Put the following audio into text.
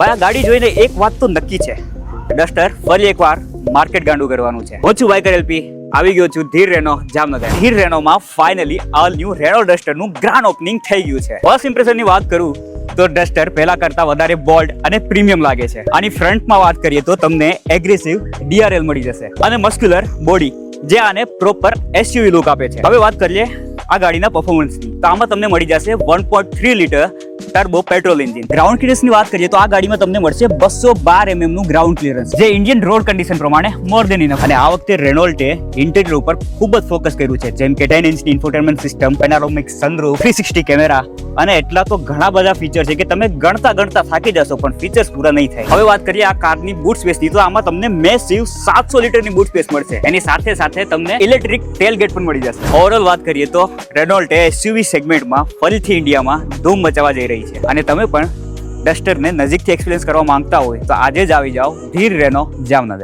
આ ગાડી જોઈને એક વાત તો નક્કી છે, ડસ્ટર ફરી એકવાર માર્કેટ ગાંડું કરવાનું છે. હું છું બાઇકર એલપી, આવી ગયો છું ધીર રેનો જામનગર. ધીર રેનોમાં ફાઇનલી ઓલ ન્યુ રેનો ડસ્ટરનું ગ્રાન્ડ ઓપનિંગ થઈ ગયું છે. ફર્સ્ટ ઇમ્પ્રેશનની વાત કરું તો ડસ્ટર પહેલા કરતા વધારે બોલ્ડ અને પ્રીમિયમ લાગે છે. આની ફ્રન્ટમાં વાત કરીએ તો તમને એગ્રેસિવ DRL મળી જશે અને મસ્ક્યુલર બોડી જે આને પ્રોપર SUV લુક આપે છે. હવે વાત કરીએ આ ગાડીના પરફોર્મન્સની, તો આમાં તમને મળી જશે 1.3 litre turbo petrol engine. Ground ક્લિયરન્સની વાત કરીએ તો આ ગાડીમાં તમને મળશે 212 mm નું ગ્રાઉન્ડ ક્લિયરન્સ, જે ઇન્ડિયન રોડ કન્ડિશન પ્રમાણે મોર દેન ઇનફ. અને આ વખતે રેનોલ્ટે ઇન્ટિરિયર ઉપર ખૂબ જ ફોકસ કર્યું છે, જેમ કે 10 ઇંચની infotainment system, panoramic sunroof, 360 camera અને એટલા તો ઘણા બધા ફીચર છે કે તમે ગણતા થાકી જશો, પણ ફીચર્સ પૂરા નહીં થાય. હવે વાત કરીએ આ કારની બૂટ સ્પેસની, તો આમાં તમને મેસિવ 700 લીટરની બૂટ સ્પેસ મળશે. એની સાથે તમને ઇલેક્ટ્રિક ટેલગેટ પણ મળી જશે. ઓવરઓલ વાત કરીએ તો રેનોલ્ટે SUV સેગમેન્ટમાં ફરીથી ઇન્ડિયામાં ધૂમ મચાવવા જઈ રહી છે. અને તમે પણ ડસ્ટરને નજીકથી એક્સપિરિયન્સ કરવા માંગતા હોય તો આજે જ આવી જાઓ ધીર રેનો જામનગર.